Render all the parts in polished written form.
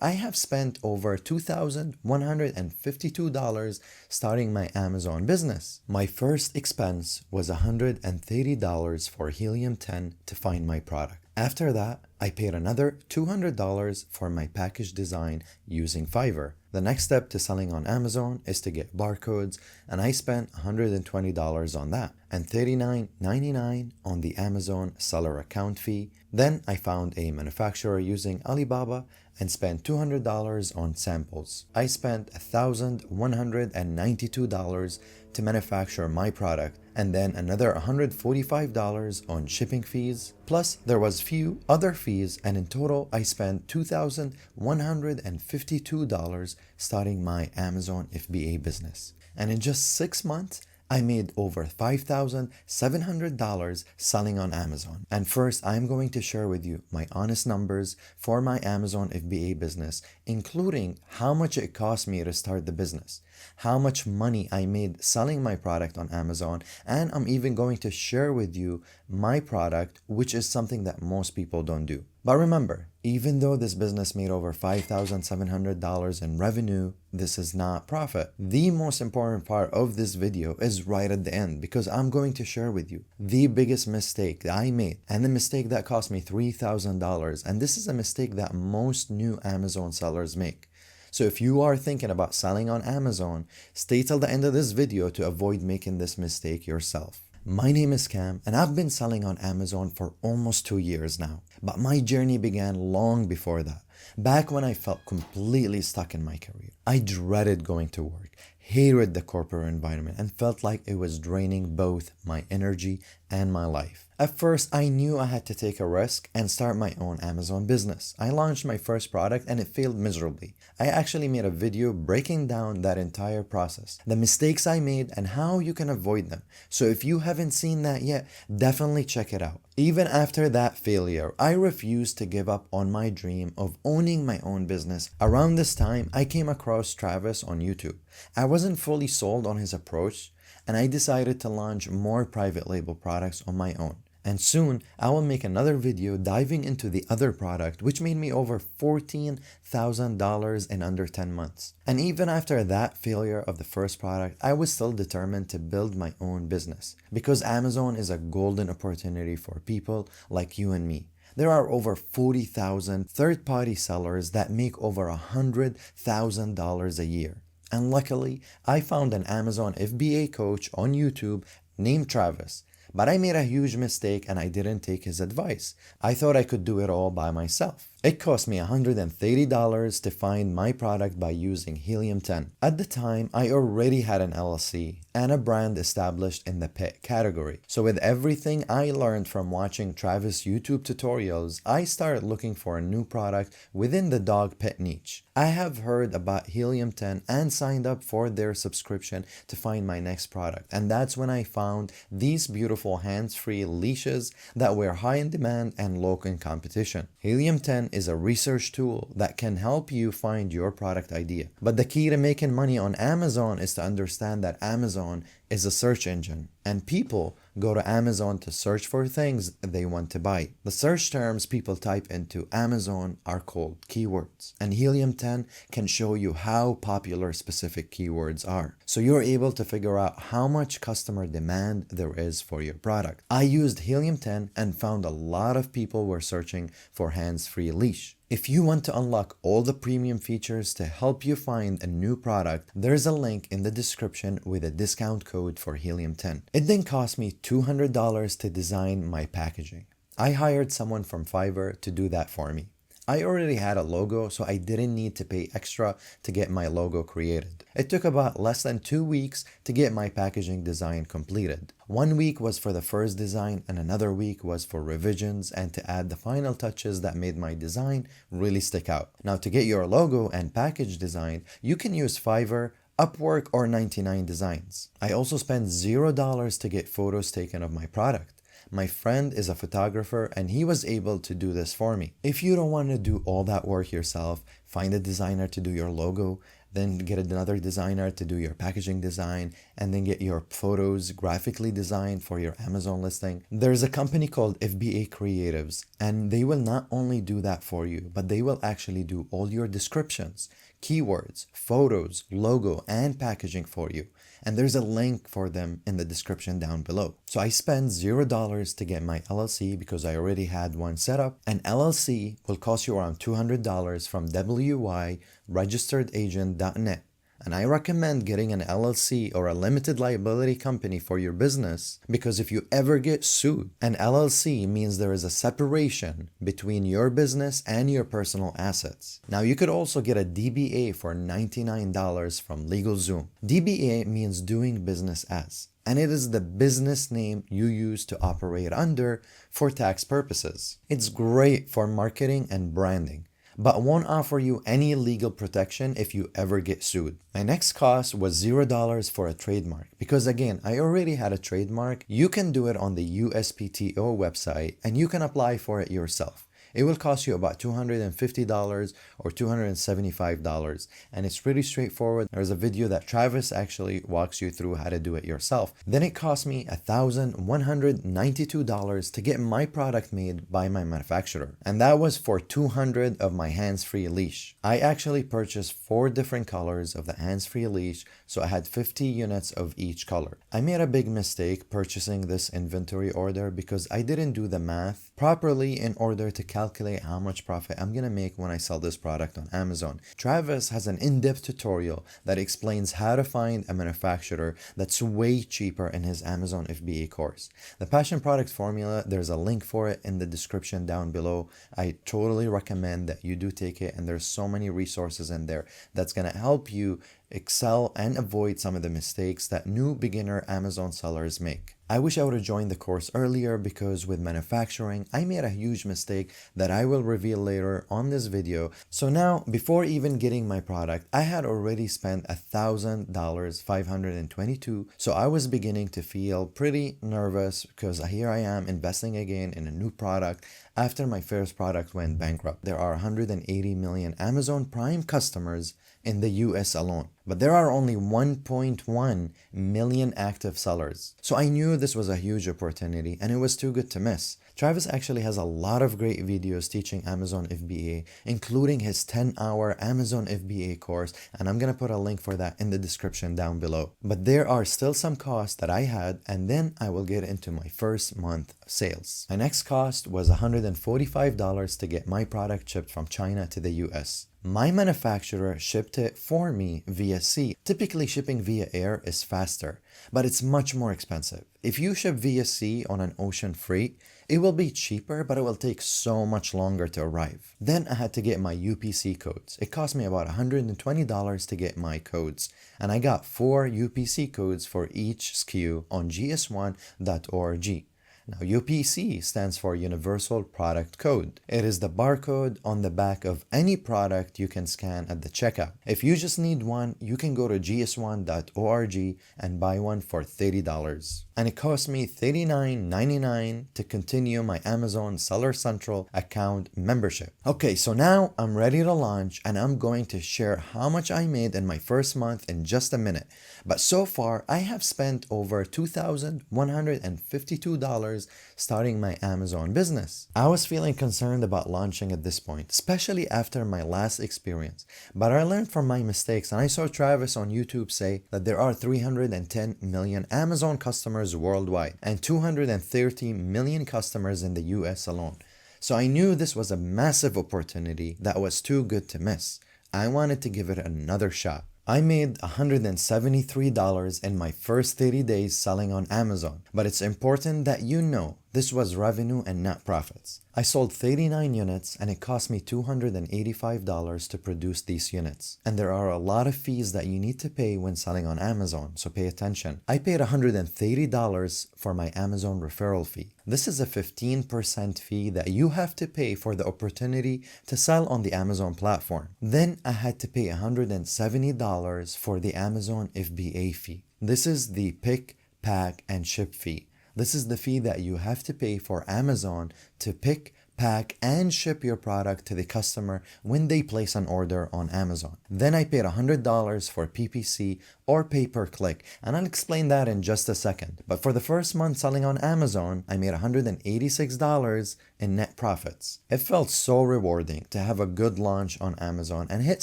I have spent over $2,152 starting my Amazon business. My first expense was $130 for Helium-10 to find my product. After that, I paid another $200 for my package design using Fiverr. The next step to selling on Amazon is to get barcodes, and I spent $120 on that and $39.99 on the Amazon seller account fee. Then I found a manufacturer using Alibaba and spent $200 on samples. I spent $1,192 to manufacture my product, and then another $145 on shipping fees. Plus, there was few other fees, and in total, I spent $2,152 starting my Amazon FBA business. And in just 6 months, I made over $5,700 selling on Amazon. And first, I'm going to share with you my honest numbers for my Amazon FBA business, including how much it cost me to start the business, how much money I made selling my product on Amazon, and I'm even going to share with you my product, which is something that most people don't do. But remember, even though this business made over $5,700 in revenue, this is not profit. The most important part of this video is right at the end, because I'm going to share with you the biggest mistake that I made and the mistake that cost me $3,000. And this is a mistake that most new Amazon sellers make. So if you are thinking about selling on Amazon, stay till the end of this video to avoid making this mistake yourself. My name is Cam, and I've been selling on Amazon for almost 2 years now. But my journey began long before that, back when I felt completely stuck in my career. I dreaded going to work, hated the corporate environment, and felt like it was draining both my energy and my life. At first, I knew I had to take a risk and start my own Amazon business. I launched my first product and it failed miserably. I actually made a video breaking down that entire process, the mistakes I made, and how you can avoid them. So if you haven't seen that yet, definitely check it out. Even after that failure, I refused to give up on my dream of owning my own business. Around this time, I came across Travis on YouTube. I wasn't fully sold on his approach, and I decided to launch more private label products on my own. And soon, I will make another video diving into the other product, which made me over $14,000 in under 10 months. And even after that failure of the first product, I was still determined to build my own business, because Amazon is a golden opportunity for people like you and me. There are over 40,000 third-party sellers that make over $100,000 a year. And luckily, I found an Amazon FBA coach on YouTube named Travis. But I made a huge mistake and I didn't take his advice. I thought I could do it all by myself. It cost me $130 to find my product by using Helium-10. At the time, I already had an LLC and a brand established in the pet category. So with everything I learned from watching Travis' YouTube tutorials, I started looking for a new product within the dog pet niche. I have heard about Helium-10 and signed up for their subscription to find my next product. And that's when I found these beautiful hands-free leashes that were high in demand and low in competition. Helium-10 is a research tool that can help you find your product idea. But the key to making money on Amazon is to understand that Amazon is a search engine, and people go to Amazon to search for things they want to buy. The search terms people type into Amazon are called keywords, and Helium-10 can show you how popular specific keywords are. So you're able to figure out how much customer demand there is for your product. I used Helium-10 and found a lot of people were searching for hands-free leash. If you want to unlock all the premium features to help you find a new product, there's a link in the description with a discount code for Helium-10. It then cost me $200 to design my packaging. I hired someone from Fiverr to do that for me. I already had a logo, so I didn't need to pay extra to get my logo created. It took about less than 2 weeks to get my packaging design completed. 1 week was for the first design and another week was for revisions and to add the final touches that made my design really stick out. Now, to get your logo and package design, you can use Fiverr, Upwork, or 99 Designs. I also spent $0 to get photos taken of my product. My friend is a photographer and he was able to do this for me. If you don't want to do all that work yourself, find a designer to do your logo, then get another designer to do your packaging design, and then get your photos graphically designed for your Amazon listing. There's a company called FBA Creatives, and they will not only do that for you, but they will actually do all your descriptions, keywords, photos, logo, and packaging for you. And there's a link for them in the description down below. So I spent $0 to get my LLC because I already had one set up. An LLC will cost you around $200 from wyregisteredagent.net. And I recommend getting an LLC or a limited liability company for your business because if you ever get sued, an LLC means there is a separation between your business and your personal assets. Now, you could also get a DBA for $99 from LegalZoom. DBA means doing business as, and it is the business name you use to operate under for tax purposes. It's great for marketing and branding, but won't offer you any legal protection if you ever get sued. My next cost was $0 for a trademark because again, I already had a trademark. You can do it on the USPTO website and you can apply for it yourself. It will cost you about $250 or $275, and it's pretty straightforward. There's a video that Travis actually walks you through how to do it yourself. Then it cost me $1,192 to get my product made by my manufacturer, and that was for 200 of my hands-free leash. I actually purchased 4 different colors of the hands-free leash, so I had 50 units of each color. I made a big mistake purchasing this inventory order because I didn't do the math properly in order to calculate how much profit I'm gonna make when I sell this product on Amazon. Travis has an in-depth tutorial that explains how to find a manufacturer that's way cheaper in his Amazon FBA course. The Passion Product Formula, there's a link for it in the description down below. I totally recommend that you do take it, and there's so many resources in there that's gonna help you excel and avoid some of the mistakes that new beginner Amazon sellers make. I wish I would have joined the course earlier because with manufacturing, I made a huge mistake that I will reveal later on this video. So now, before even getting my product, I had already spent $1,000, 522. So I was beginning to feel pretty nervous because here I am investing again in a new product after my first product went bankrupt. There are 180 million Amazon Prime customers in the US alone, but there are only 1.1 million active sellers. So I knew this was a huge opportunity and it was too good to miss. Travis actually has a lot of great videos teaching Amazon FBA, including his 10-hour Amazon FBA course, and I'm gonna put a link for that in the description down below. But there are still some costs that I had, and then I will get into my first month sales. My next cost was $145 to get my product shipped from China to the US. My manufacturer shipped it for me via sea. Typically, shipping via air is faster, but it's much more expensive. If you ship via sea on an ocean freight, it will be cheaper, but it will take so much longer to arrive. Then I had to get my UPC codes. It cost me about $120 to get my codes, and I got 4 UPC codes for each SKU on gs1.org. Now, UPC stands for Universal Product Code. It is the barcode on the back of any product you can scan at the checkout. If you just need one, you can go to gs1.org and buy one for $30. And it cost me $39.99 to continue my Amazon Seller Central account membership. Okay, so now I'm ready to launch and I'm going to share how much I made in my first month in just a minute. But so far, I have spent over $2,152 starting my Amazon business. I was feeling concerned about launching at this point, especially after my last experience. But I learned from my mistakes, and I saw Travis on YouTube say that there are 310 million Amazon customers worldwide and 230 million customers in the US alone. So I knew this was a massive opportunity that was too good to miss. I wanted to give it another shot. I made $173 in my first 30 days selling on Amazon, but it's important that you know this was revenue and not profits. I sold 39 units and it cost me $285 to produce these units. And there are a lot of fees that you need to pay when selling on Amazon, so pay attention. I paid $130 for my Amazon referral fee. This is a 15% fee that you have to pay for the opportunity to sell on the Amazon platform. Then I had to pay $170 for the Amazon FBA fee. This is the pick, pack, and ship fee. This is the fee that you have to pay for Amazon to pick, pack, and ship your product to the customer when they place an order on Amazon. Then I paid $100 for PPC or pay-per-click, and I'll explain that in just a second. But for the first month selling on Amazon, I made $186 in net profits. It felt so rewarding to have a good launch on Amazon and hit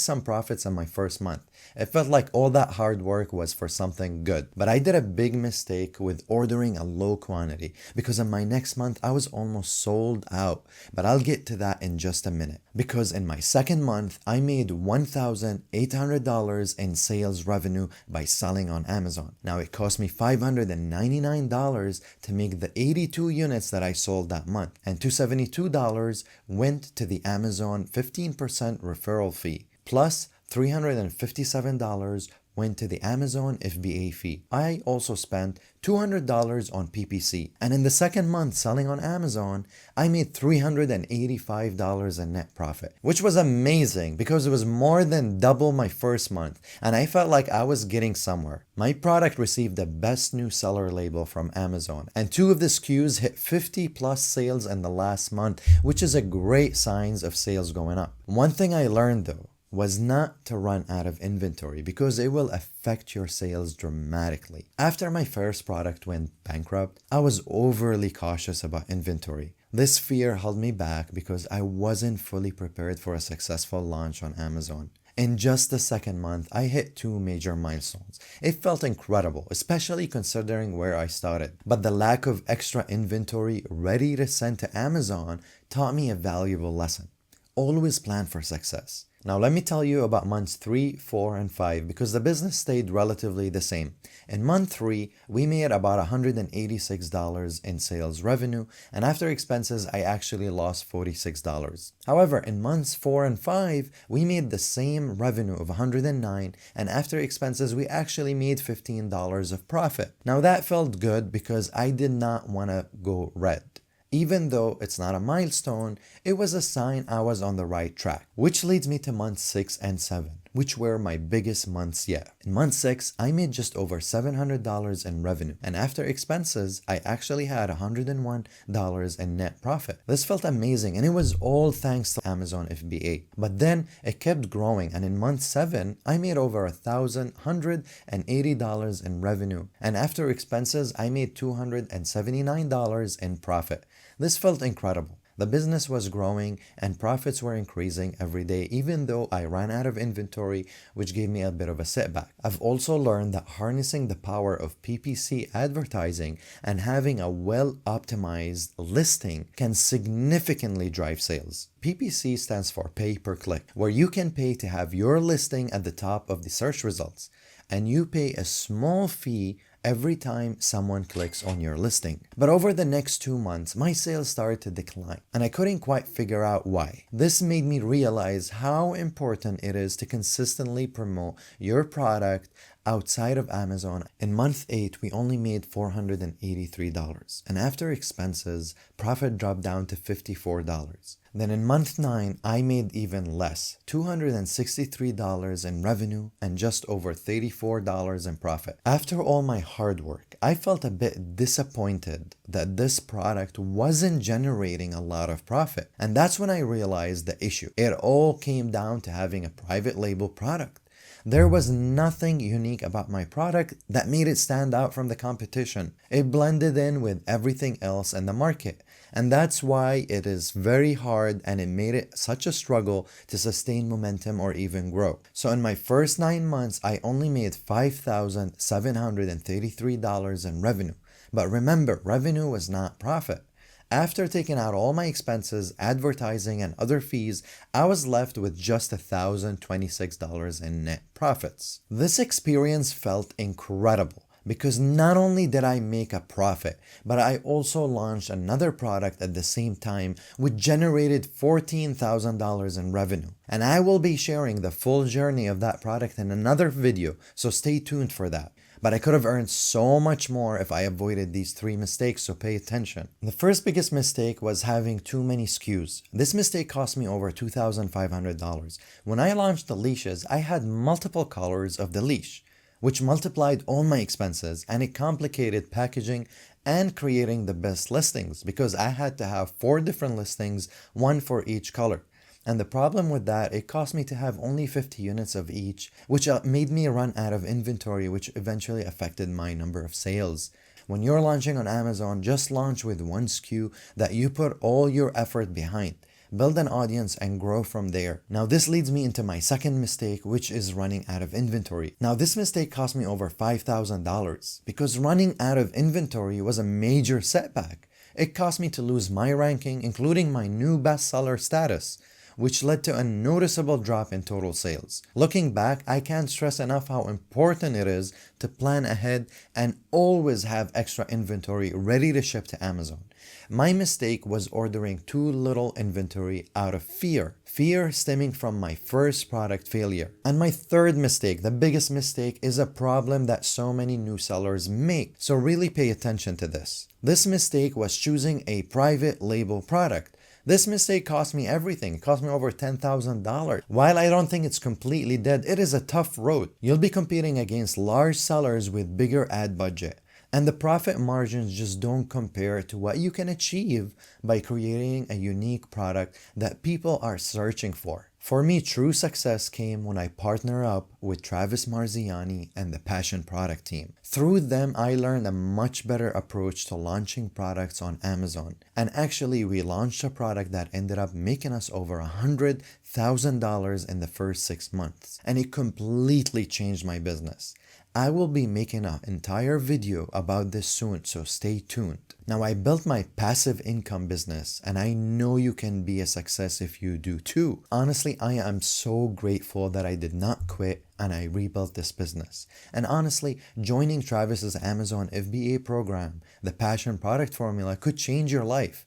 some profits in my first month. It felt like all that hard work was for something good. But I did a big mistake with ordering a low quantity because in my next month I was almost sold out. But I'll get to that in just a minute. Because in my second month I made $1,800 in sales revenue by selling on Amazon. Now it cost me $599 to make the 82 units that I sold that month, and $272 went to the Amazon 15% referral fee, plus $357 went to the Amazon FBA fee. I also spent $200 on PPC, and in the second month selling on Amazon, I made $385 in net profit, which was amazing because it was more than double my first month, and I felt like I was getting somewhere. My product received the best new seller label from Amazon, and 2 of the SKUs hit 50 plus sales in the last month, which is a great sign of sales going up. One thing I learned though was not to run out of inventory because it will affect your sales dramatically. After my first product went bankrupt, I was overly cautious about inventory. This fear held me back because I wasn't fully prepared for a successful launch on Amazon. In just the second month, I hit 2 major milestones. It felt incredible, especially considering where I started. But the lack of extra inventory ready to send to Amazon taught me a valuable lesson. Always plan for success. Now let me tell you about months 3, 4, and 5 because the business stayed relatively the same. In month 3, we made about $186 in sales revenue, and after expenses, I actually lost $46. However, in months 4 and 5, we made the same revenue of $109, and after expenses, we actually made $15 of profit. Now that felt good because I did not want to go red. Even though it's not a milestone, it was a sign I was on the right track. Which leads me to months 6 and 7, which were my biggest months yet. In month 6, I made just over $700 in revenue, and after expenses, I actually had $101 in net profit. This felt amazing, and it was all thanks to Amazon FBA. But then it kept growing, and in month 7, I made over $1,180 in revenue, and after expenses, I made $279 in profit. This felt incredible. The business was growing and profits were increasing every day, even though I ran out of inventory, which gave me a bit of a setback. I've also learned that harnessing the power of PPC advertising and having a well-optimized listing can significantly drive sales. PPC stands for pay per click, where you can pay to have your listing at the top of the search results, and you pay a small fee every time someone clicks on your listing. But over the next 2 months, my sales started to decline, and I couldn't quite figure out why. This made me realize how important it is to consistently promote your product outside of Amazon. In month 8, we only made $483, and after expenses, profit dropped down to $54. Then in month 9, I made even less, $263 in revenue and just over $34 in profit. After all my hard work, I felt a bit disappointed that this product wasn't generating a lot of profit. And that's when I realized the issue. It all came down to having a private label product. There was nothing unique about my product that made it stand out from the competition. It blended in with everything else in the market. And that's why it is very hard, and it made it such a struggle to sustain momentum or even grow. So in my first 9 months, I only made $5,733 in revenue. But remember, revenue was not profit. After taking out all my expenses, advertising, and other fees, I was left with just $1,026 in net profits. This experience felt incredible because not only did I make a profit, but I also launched another product at the same time, which generated $14,000 in revenue. And I will be sharing the full journey of that product in another video, so stay tuned for that. But I could have earned so much more if I avoided these 3 mistakes, so pay attention. The first biggest mistake was having too many SKUs. This mistake cost me over $2,500. When I launched the leashes, I had multiple colors of the leash, which multiplied all my expenses, and it complicated packaging and creating the best listings because I had to have 4 different listings, one for each color. And the problem with that, it cost me to have only 50 units of each, which made me run out of inventory, which eventually affected my number of sales. When you're launching on Amazon, just launch with one SKU that you put all your effort behind. Build an audience and grow from there. Now this leads me into my second mistake, which is running out of inventory. Now this mistake cost me over $5,000 because running out of inventory was a major setback. It cost me to lose my ranking, including my new bestseller status, which led to a noticeable drop in total sales. Looking back, I can't stress enough how important it is to plan ahead and always have extra inventory ready to ship to Amazon. My mistake was ordering too little inventory out of fear. Fear stemming from my first product failure. And my third mistake, the biggest mistake, is a problem that so many new sellers make. So really pay attention to this. This mistake was choosing a private label product. This mistake cost me everything. It cost me over $10,000. While I don't think it's completely dead, it is a tough road. You'll be competing against large sellers with bigger ad budget. And the profit margins just don't compare to what you can achieve by creating a unique product that people are searching for. For me, true success came when I partner up with Travis Marziani and the Passion Product team. Through them, I learned a much better approach to launching products on Amazon. And actually, we launched a product that ended up making us over $100,000 in the first 6 months. And it completely changed my business. I will be making an entire video about this soon, so stay tuned. Now, I built my passive income business, and I know you can be a success if you do too. Honestly, I am so grateful that I did not quit and I rebuilt this business. And honestly, joining Travis's Amazon FBA program, the Passion Product Formula, could change your life.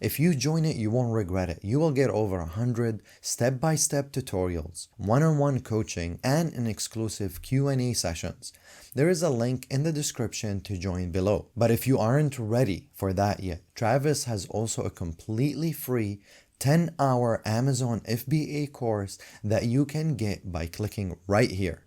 If you join it, you won't regret it. You will get over 100 step-by-step tutorials, one-on-one coaching, and an exclusive Q&A sessions. There is a link in the description to join below. But if you aren't ready for that yet, Travis has also a completely free 10-hour Amazon FBA course that you can get by clicking right here.